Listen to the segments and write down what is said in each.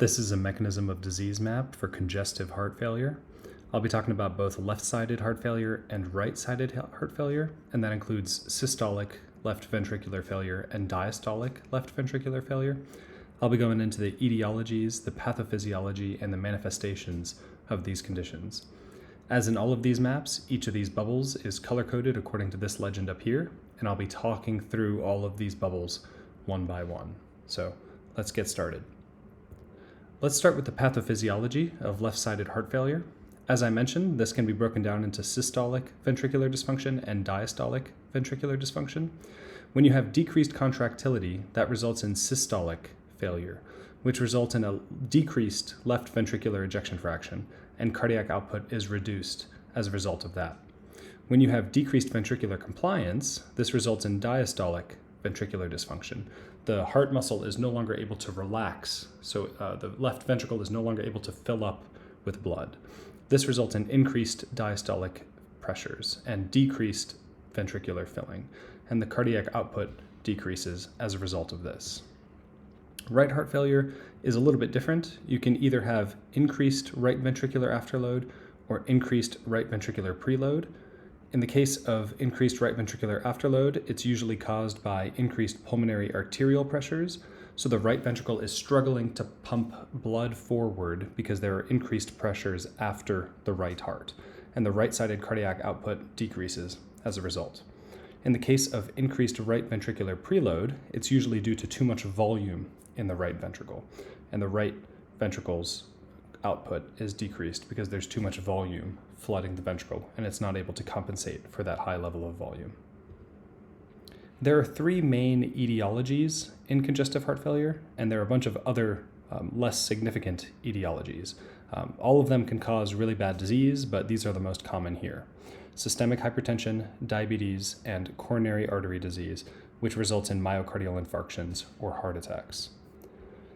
This is a mechanism of disease map for congestive heart failure. I'll be talking about both left-sided heart failure and right-sided heart failure, and that includes systolic left ventricular failure and diastolic left ventricular failure. I'll be going into the etiologies, the pathophysiology, and the manifestations of these conditions. As in all of these maps, each of these bubbles is color-coded according to this legend up here, and I'll be talking through all of these bubbles one by one. So let's get started. Let's start with the pathophysiology of left-sided heart failure. As I mentioned, this can be broken down into systolic ventricular dysfunction and diastolic ventricular dysfunction. When you have decreased contractility, that results in systolic failure, which results in a decreased left ventricular ejection fraction, and cardiac output is reduced as a result of that. When you have decreased ventricular compliance, this results in diastolic ventricular dysfunction. The heart muscle is no longer able to relax, so the left ventricle is no longer able to fill up with blood. This results in increased diastolic pressures and decreased ventricular filling, and the cardiac output decreases as a result of this. Right heart failure is a little bit different. You can either have increased right ventricular afterload or increased right ventricular preload. In the case of increased right ventricular afterload, it's usually caused by increased pulmonary arterial pressures. So the right ventricle is struggling to pump blood forward because there are increased pressures after the right heart, and the right-sided cardiac output decreases as a result. In the case of increased right ventricular preload, it's usually due to too much volume in the right ventricle, and the right ventricle's output is decreased because there's too much volume flooding the ventricle, and it's not able to compensate for that high level of volume. There are three main etiologies in congestive heart failure, and there are a bunch of other less significant etiologies. All of them can cause really bad disease, but these are the most common here: systemic hypertension, diabetes, and coronary artery disease, which results in myocardial infarctions or heart attacks.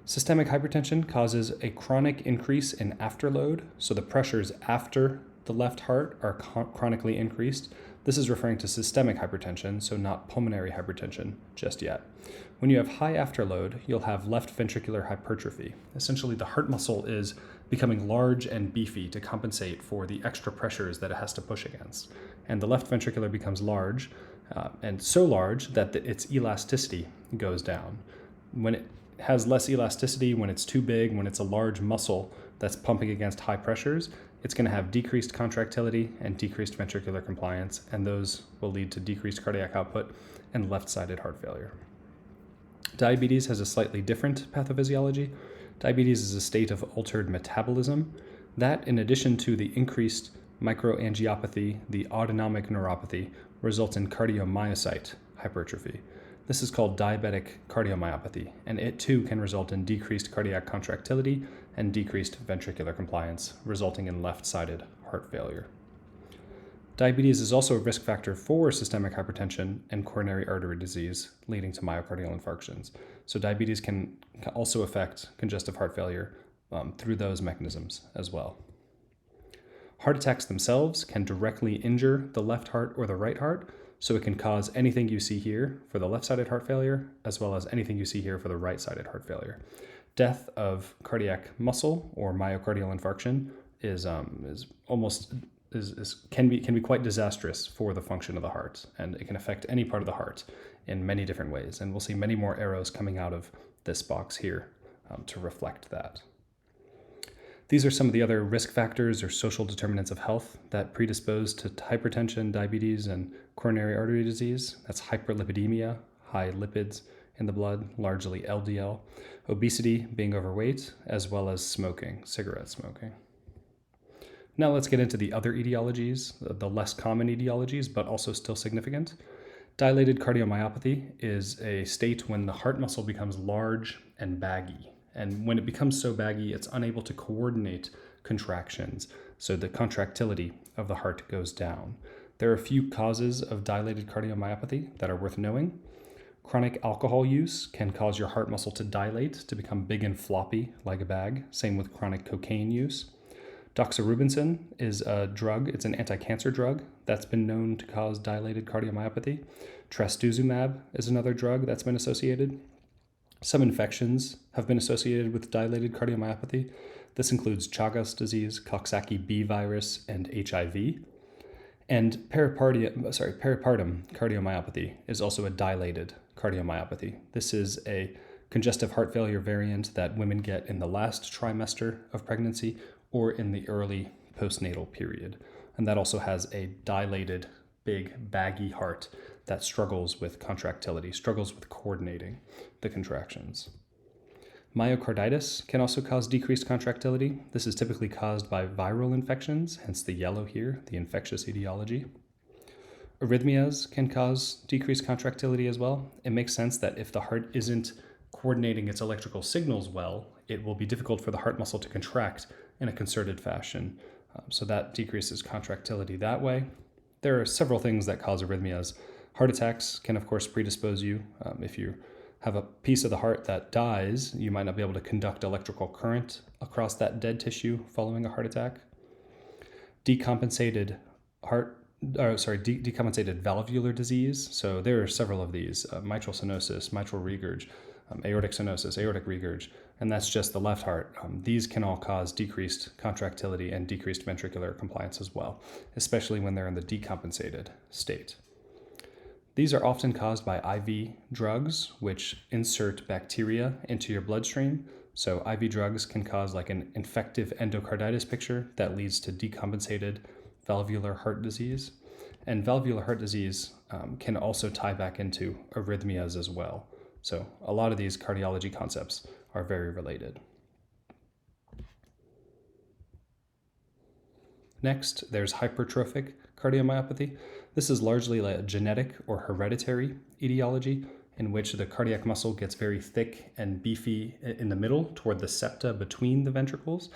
Systemic hypertension causes a chronic increase in afterload, so the pressures after the left heart are chronically increased. This is referring to systemic hypertension, so not pulmonary hypertension just yet. When you have high afterload, you'll have left ventricular hypertrophy. Essentially, the heart muscle is becoming large and beefy to compensate for the extra pressures that it has to push against. And the left ventricular becomes large, and so large that its elasticity goes down. When it has less elasticity, when it's too big, when it's a large muscle that's pumping against high pressures, it's going to have decreased contractility and decreased ventricular compliance, and those will lead to decreased cardiac output and left-sided heart failure. Diabetes has a slightly different pathophysiology. Diabetes is a state of altered metabolism. That, in addition to the increased microangiopathy, the autonomic neuropathy, results in cardiomyocyte hypertrophy. This is called diabetic cardiomyopathy, and it too can result in decreased cardiac contractility and decreased ventricular compliance, resulting in left-sided heart failure. Diabetes is also a risk factor for systemic hypertension and coronary artery disease, leading to myocardial infarctions. So diabetes can also affect congestive heart failure through those mechanisms as well. Heart attacks themselves can directly injure the left heart or the right heart, so it can cause anything you see here for the left-sided heart failure, as well as anything you see here for the right-sided heart failure. Death of cardiac muscle or myocardial infarction can be quite disastrous for the function of the heart, and it can affect any part of the heart in many different ways. And we'll see many more arrows coming out of this box here to reflect that. These are some of the other risk factors or social determinants of health that predispose to hypertension, diabetes, and coronary artery disease. That's hyperlipidemia, high lipids in the blood, largely LDL, obesity, being overweight, as well as smoking, cigarette smoking. Now let's get into the other etiologies, the less common etiologies, but also still significant. Dilated cardiomyopathy is a state when the heart muscle becomes large and baggy. And when it becomes so baggy, it's unable to coordinate contractions, so the contractility of the heart goes down. There are a few causes of dilated cardiomyopathy that are worth knowing. Chronic alcohol use can cause your heart muscle to dilate, to become big and floppy like a bag. Same with chronic cocaine use. Doxorubicin is a drug. It's an anti-cancer drug that's been known to cause dilated cardiomyopathy. Trastuzumab is another drug that's been associated. Some infections have been associated with dilated cardiomyopathy. This includes Chagas disease, Coxsackie B virus, and HIV. And peripartum cardiomyopathy is also a dilated cardiomyopathy. This is a congestive heart failure variant that women get in the last trimester of pregnancy or in the early postnatal period. And that also has a dilated, big, baggy heart that struggles with contractility, struggles with coordinating the contractions. Myocarditis can also cause decreased contractility. This is typically caused by viral infections, hence the yellow here, the infectious etiology. Arrhythmias can cause decreased contractility as well. It makes sense that if the heart isn't coordinating its electrical signals well, it will be difficult for the heart muscle to contract in a concerted fashion. So that decreases contractility that way. There are several things that cause arrhythmias. Heart attacks can, of course, predispose you. If you have a piece of the heart that dies, you might not be able to conduct electrical current across that dead tissue following a heart attack. Decompensated valvular disease. So there are several of these: mitral stenosis, mitral regurg, aortic stenosis, aortic regurg, and that's just the left heart. These can all cause decreased contractility and decreased ventricular compliance as well, especially when they're in the decompensated state. These are often caused by IV drugs, which insert bacteria into your bloodstream. So IV drugs can cause like an infective endocarditis picture that leads to decompensated valvular heart disease. And valvular heart disease can also tie back into arrhythmias as well. So a lot of these cardiology concepts are very related. Next, there's hypertrophic cardiomyopathy. This is largely a genetic or hereditary etiology in which the cardiac muscle gets very thick and beefy in the middle toward the septa between the ventricles.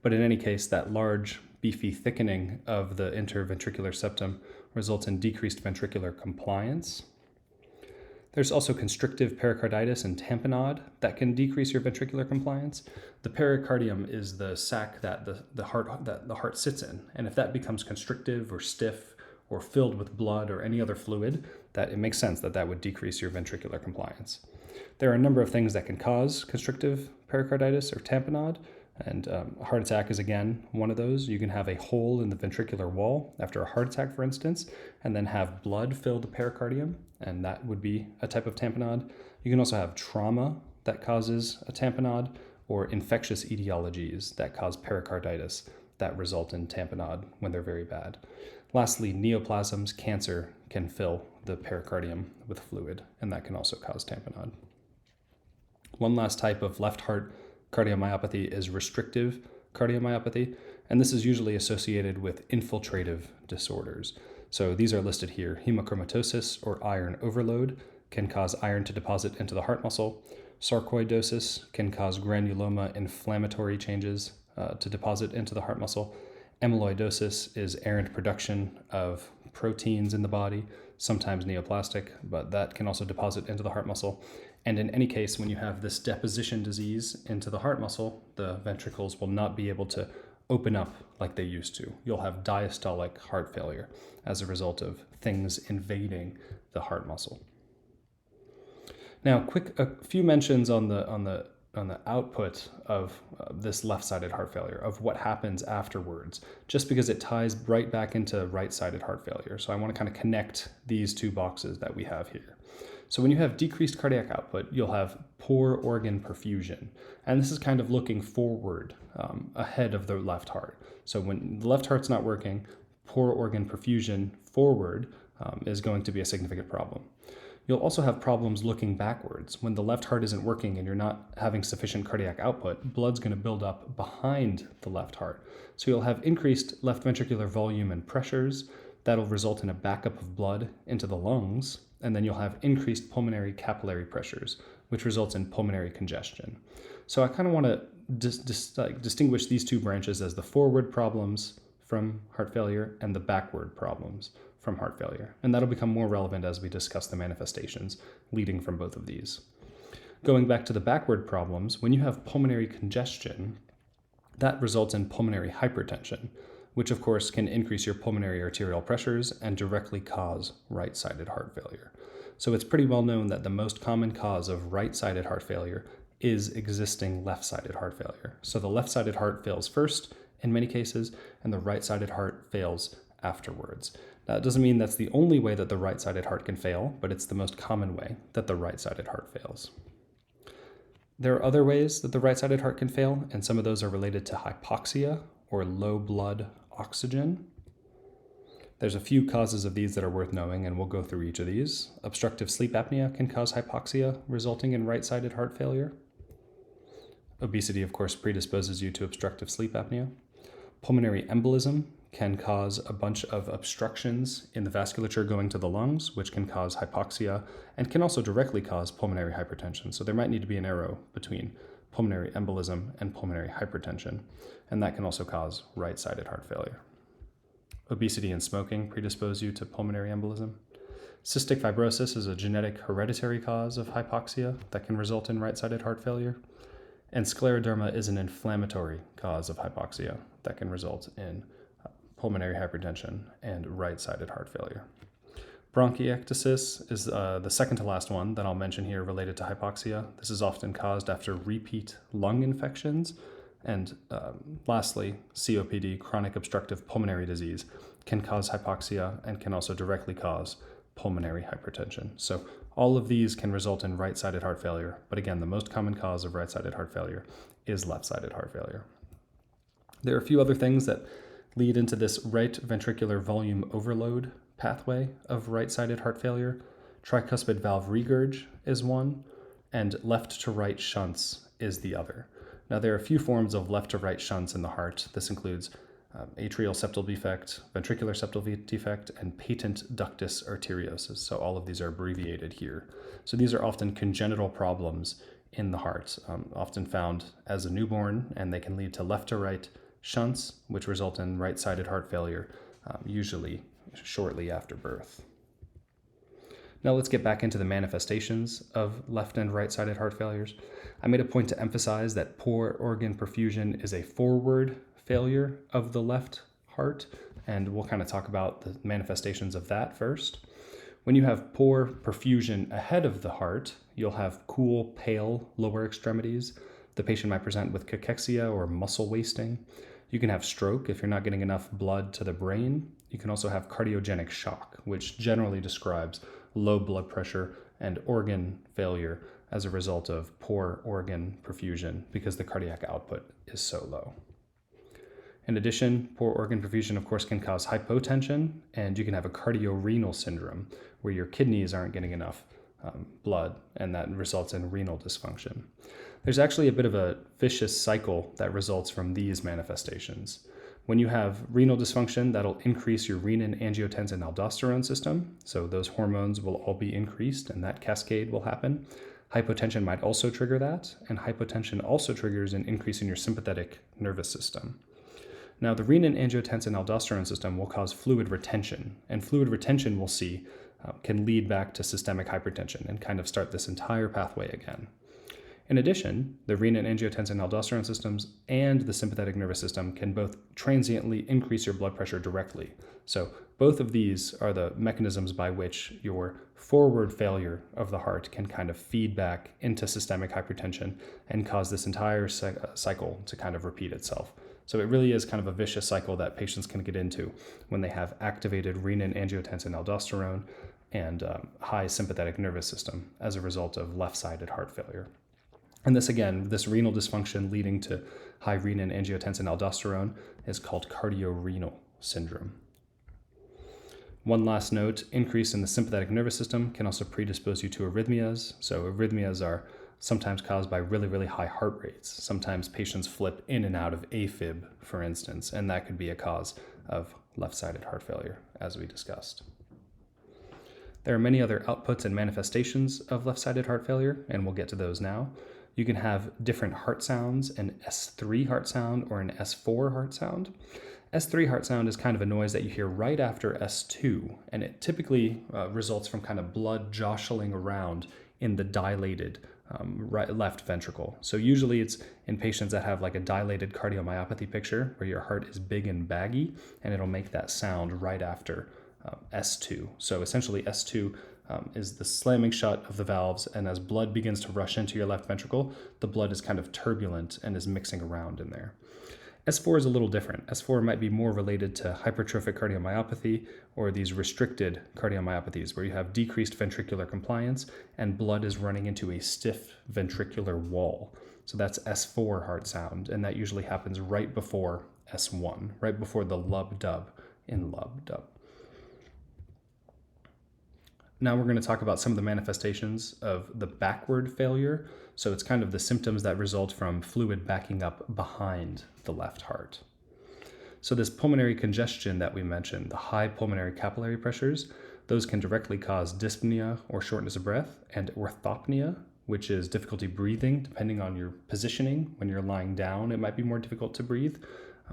But in any case, that large, beefy thickening of the interventricular septum results in decreased ventricular compliance. There's also constrictive pericarditis and tamponade that can decrease your ventricular compliance. The pericardium is the sac that the heart sits in, and if that becomes constrictive or stiff or filled with blood or any other fluid, that it makes sense that that would decrease your ventricular compliance. There are a number of things that can cause constrictive pericarditis or tamponade, and a heart attack is again one of those. You can have a hole in the ventricular wall after a heart attack, for instance, and then have blood fill the pericardium, and that would be a type of tamponade. You can also have trauma that causes a tamponade, or infectious etiologies that cause pericarditis that result in tamponade when they're very bad. Lastly, neoplasms, cancer, can fill the pericardium with fluid, and that can also cause tamponade. One last type of left heart cardiomyopathy is restrictive cardiomyopathy, and this is usually associated with infiltrative disorders. So these are listed here. Hemochromatosis or iron overload can cause iron to deposit into the heart muscle. Sarcoidosis can cause granuloma inflammatory changes to deposit into the heart muscle. Amyloidosis is errant production of proteins in the body, sometimes neoplastic, but that can also deposit into the heart muscle. And in any case, when you have this deposition disease into the heart muscle, the ventricles will not be able to open up like they used to. You'll have diastolic heart failure as a result of things invading the heart muscle. Now, a few mentions on the output of this left-sided heart failure, of what happens afterwards, just because it ties right back into right-sided heart failure. So I want to kind of connect these two boxes that we have here. So when you have decreased cardiac output, you'll have poor organ perfusion. And this is kind of looking forward ahead of the left heart. So when the left heart's not working, poor organ perfusion forward is going to be a significant problem. You'll also have problems looking backwards. When the left heart isn't working and you're not having sufficient cardiac output, blood's going to build up behind the left heart. So you'll have increased left ventricular volume and pressures. That'll result in a backup of blood into the lungs. And then you'll have increased pulmonary capillary pressures, which results in pulmonary congestion. So I kind of want to distinguish these two branches as the forward problems from heart failure and the backward problems from heart failure. And that'll become more relevant as we discuss the manifestations leading from both of these. Going back to the backward problems, when you have pulmonary congestion, that results in pulmonary hypertension, which of course can increase your pulmonary arterial pressures and directly cause right-sided heart failure. So it's pretty well known that the most common cause of right-sided heart failure is existing left-sided heart failure. So the left-sided heart fails first in many cases, and the right-sided heart fails afterwards. Now, it doesn't mean that's the only way that the right-sided heart can fail, but it's the most common way that the right-sided heart fails. There are other ways that the right-sided heart can fail, and some of those are related to hypoxia or low blood oxygen. There's a few causes of these that are worth knowing, and we'll go through each of these. Obstructive sleep apnea can cause hypoxia, resulting in right-sided heart failure. Obesity, of course, predisposes you to obstructive sleep apnea. Pulmonary embolism can cause a bunch of obstructions in the vasculature going to the lungs, which can cause hypoxia and can also directly cause pulmonary hypertension. So there might need to be an arrow between pulmonary embolism and pulmonary hypertension, and that can also cause right-sided heart failure. Obesity and smoking predispose you to pulmonary embolism. Cystic fibrosis is a genetic hereditary cause of hypoxia that can result in right-sided heart failure. And scleroderma is an inflammatory cause of hypoxia that can result in pulmonary hypertension and right-sided heart failure. Bronchiectasis is the second to last one that I'll mention here related to hypoxia. This is often caused after repeat lung infections. And lastly, COPD, chronic obstructive pulmonary disease, can cause hypoxia and can also directly cause pulmonary hypertension. So all of these can result in right-sided heart failure, but again, the most common cause of right-sided heart failure is left-sided heart failure. There are a few other things that lead into this right ventricular volume overload pathway of right-sided heart failure. Tricuspid valve regurg is one, and left to right shunts is the other. Now, there are a few forms of left to right shunts in the heart. This includes atrial septal defect, ventricular septal defect, and patent ductus arteriosus. So all of these are abbreviated here. So these are often congenital problems in the heart, often found as a newborn, and they can lead to left to right shunts, which result in right-sided heart failure, usually shortly after birth. Now let's get back into the manifestations of left and right-sided heart failures. I made a point to emphasize that poor organ perfusion is a forward failure of the left heart, and we'll kind of talk about the manifestations of that first. When you have poor perfusion ahead of the heart, you'll have cool, pale lower extremities. The patient might present with cachexia or muscle wasting. You can have stroke if you're not getting enough blood to the brain. You can also have cardiogenic shock, which generally describes low blood pressure and organ failure as a result of poor organ perfusion because the cardiac output is so low. In addition, poor organ perfusion, of course, can cause hypotension, and you can have a cardiorenal syndrome where your kidneys aren't getting enough blood, and that results in renal dysfunction. There's actually a bit of a vicious cycle that results from these manifestations. When you have renal dysfunction, that'll increase your renin, angiotensin, aldosterone system, so those hormones will all be increased, and that cascade will happen. Hypotension might also trigger that, and hypotension also triggers an increase in your sympathetic nervous system. Now, the renin, angiotensin, aldosterone system will cause fluid retention, and fluid retention, we'll see, can lead back to systemic hypertension and kind of start this entire pathway again. In addition, the renin, angiotensin, aldosterone systems and the sympathetic nervous system can both transiently increase your blood pressure directly. So both of these are the mechanisms by which your forward failure of the heart can kind of feed back into systemic hypertension and cause this entire cycle to kind of repeat itself. So it really is kind of a vicious cycle that patients can get into when they have activated renin, angiotensin, aldosterone, and high sympathetic nervous system as a result of left-sided heart failure. And this, again, this renal dysfunction leading to high renin, angiotensin, aldosterone is called cardiorenal syndrome. One last note, increase in the sympathetic nervous system can also predispose you to arrhythmias. So arrhythmias are sometimes caused by really, really high heart rates. Sometimes patients flip in and out of AFib, for instance, and that could be a cause of left-sided heart failure, as we discussed. There are many other outputs and manifestations of left-sided heart failure, and we'll get to those now. You can have different heart sounds, an S3 heart sound or an S4 heart sound. S3 heart sound is kind of a noise that you hear right after S2, and it typically results from kind of blood jostling around in the dilated left ventricle. So usually it's in patients that have like a dilated cardiomyopathy picture where your heart is big and baggy, and it'll make that sound right after S2. So essentially S2 is the slamming shut of the valves, and as blood begins to rush into your left ventricle, the blood is kind of turbulent and is mixing around in there. S4 is a little different. S4 might be more related to hypertrophic cardiomyopathy or these restricted cardiomyopathies where you have decreased ventricular compliance and blood is running into a stiff ventricular wall. So that's S4 heart sound, and that usually happens right before S1, right before the lub-dub in lub-dub. Now we're going to talk about some of the manifestations of the backward failure. So it's kind of the symptoms that result from fluid backing up behind the left heart. So this pulmonary congestion that we mentioned, the high pulmonary capillary pressures, those can directly cause dyspnea or shortness of breath, and orthopnea, which is difficulty breathing depending on your positioning. When you're lying down, it might be more difficult to breathe.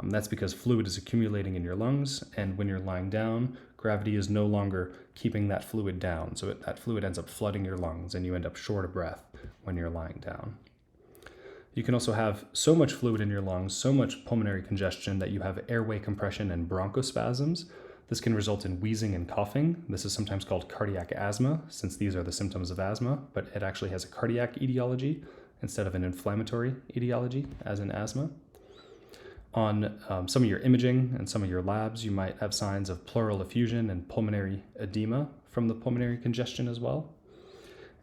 That's because fluid is accumulating in your lungs, and when you're lying down, gravity is no longer keeping that fluid down. So that fluid ends up flooding your lungs, and you end up short of breath when you're lying down. You can also have so much fluid in your lungs, so much pulmonary congestion that you have airway compression and bronchospasms. This can result in wheezing and coughing. This is sometimes called cardiac asthma, since these are the symptoms of asthma, but it actually has a cardiac etiology instead of an inflammatory etiology, as in asthma. On some of your imaging and some of your labs, you might have signs of pleural effusion and pulmonary edema from the pulmonary congestion as well.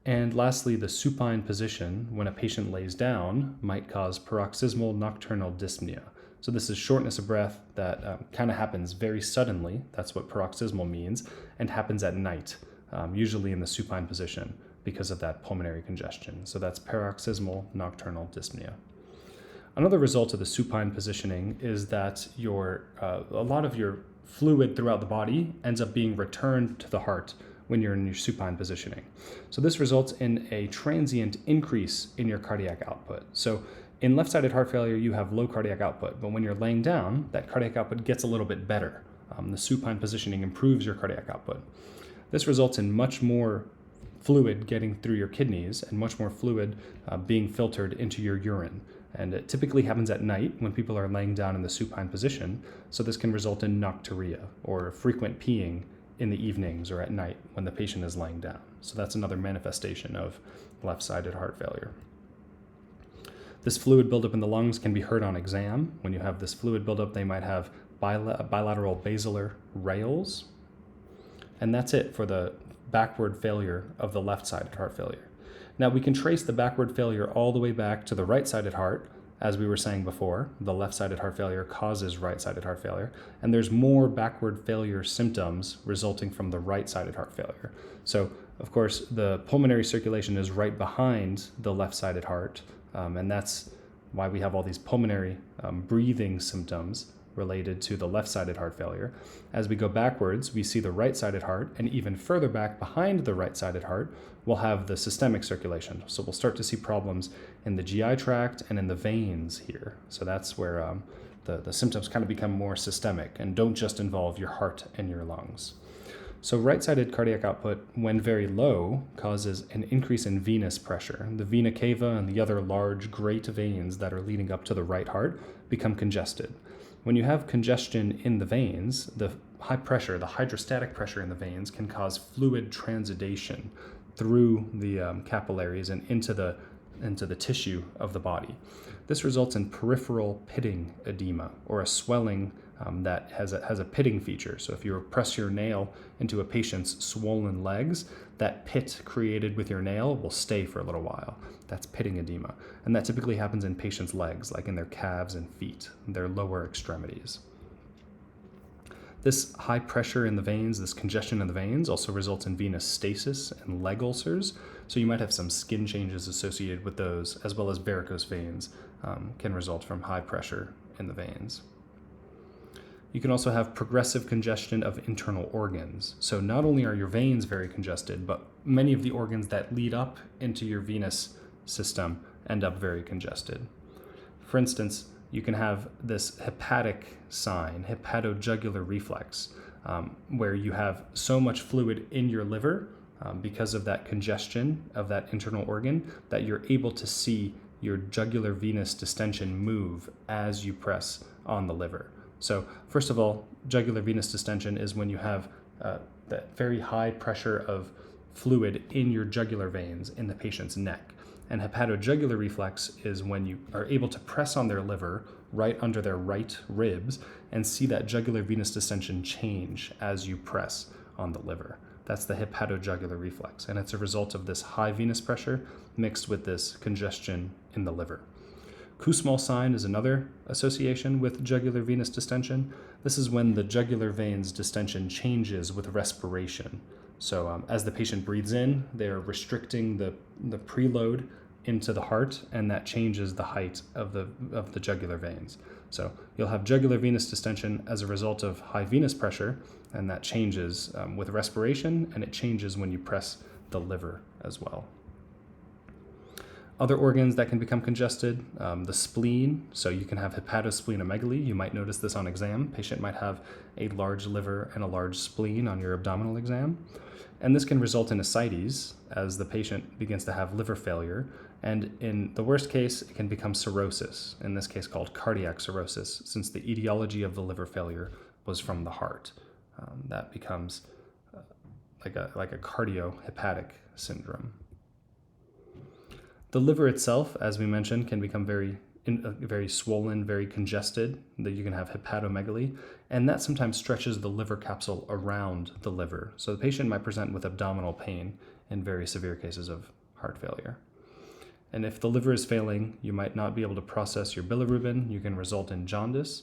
And lastly, the supine position when a patient lays down might cause paroxysmal nocturnal dyspnea. So this is shortness of breath that kind of happens very suddenly. That's what paroxysmal means, and happens at night, usually in the supine position because of that pulmonary congestion. So that's paroxysmal nocturnal dyspnea. Another result of the supine positioning is that a lot of your fluid throughout the body ends up being returned to the heart when you're in your supine positioning. So this results in a transient increase in your cardiac output. So in left-sided heart failure, you have low cardiac output, but when you're laying down, that cardiac output gets a little bit better. The supine positioning improves your cardiac output. This results in much more fluid getting through your kidneys and much more fluid being filtered into your urine. And it typically happens at night when people are laying down in the supine position, so this can result in nocturia, or frequent peeing in the evenings or at night when the patient is laying down. So that's another manifestation of left-sided heart failure. This fluid buildup in the lungs can be heard on exam. When you have this fluid buildup, they might have bilateral basilar rales. And that's it for the backward failure of the left-sided heart failure. Now, we can trace the backward failure all the way back to the right-sided heart. As we were saying before, the left-sided heart failure causes right-sided heart failure, and there's more backward failure symptoms resulting from the right-sided heart failure. So, of course, the pulmonary circulation is right behind the left-sided heart, and that's why we have all these pulmonary breathing symptoms related to the left-sided heart failure. As we go backwards, we see the right-sided heart, and even further back behind the right-sided heart, we'll have the systemic circulation. So we'll start to see problems in the GI tract and in the veins here. So that's where the symptoms kind of become more systemic and don't just involve your heart and your lungs. So right-sided cardiac output, when very low, causes an increase in venous pressure. The vena cava and the other large great veins that are leading up to the right heart become congested. When you have congestion in the veins, the high pressure, the hydrostatic pressure in the veins can cause fluid transudation through the capillaries and into the tissue of the body. This results in peripheral pitting edema, or a swelling that has a pitting feature. So if you press your nail into a patient's swollen legs, that pit created with your nail will stay for a little while. That's pitting edema. And that typically happens in patients' legs, like in their calves and feet, their lower extremities. This high pressure in the veins, this congestion in the veins, also results in venous stasis and leg ulcers. So you might have some skin changes associated with those, as well as varicose veins can result from high pressure in the veins. You can also have progressive congestion of internal organs. So not only are your veins very congested, but many of the organs that lead up into your venous system end up very congested. For instance, you can have this hepatic sign, hepatojugular reflex, where you have so much fluid in your liver because of that congestion of that internal organ that you're able to see your jugular venous distension move as you press on the liver. So first of all, jugular venous distension is when you have that very high pressure of fluid in your jugular veins in the patient's neck. And hepatojugular reflex is when you are able to press on their liver right under their right ribs and see that jugular venous distension change as you press on the liver. That's the hepatojugular reflex, and it's a result of this high venous pressure mixed with this congestion in the liver. Kussmaul sign is another association with jugular venous distension. This is when the jugular veins distension changes with respiration. So as the patient breathes in, they're restricting the preload into the heart, and that changes the height of the jugular veins. So you'll have jugular venous distension as a result of high venous pressure, and that changes with respiration, and it changes when you press the liver as well. Other organs that can become congested, the spleen. So you can have hepatosplenomegaly. You might notice this on exam. Patient might have a large liver and a large spleen on your abdominal exam. And this can result in ascites as the patient begins to have liver failure. And in the worst case, it can become cirrhosis, in this case called cardiac cirrhosis, since the etiology of the liver failure was from the heart. That becomes like a cardiohepatic syndrome. The liver itself, as we mentioned, can become very swollen, very congested. That you can have hepatomegaly, and that sometimes stretches the liver capsule around the liver. So the patient might present with abdominal pain in very severe cases of heart failure. And if the liver is failing, you might not be able to process your bilirubin. You can result in jaundice,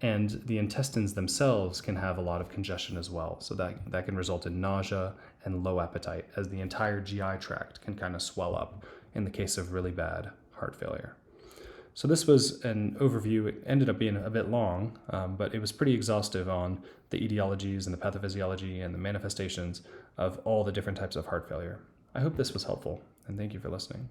and the intestines themselves can have a lot of congestion as well. So that can result in nausea and low appetite, as the entire GI tract can kind of swell up in the case of really bad heart failure. So this was an overview. It ended up being a bit long, but it was pretty exhaustive on the etiologies and the pathophysiology and the manifestations of all the different types of heart failure. I hope this was helpful, and thank you for listening.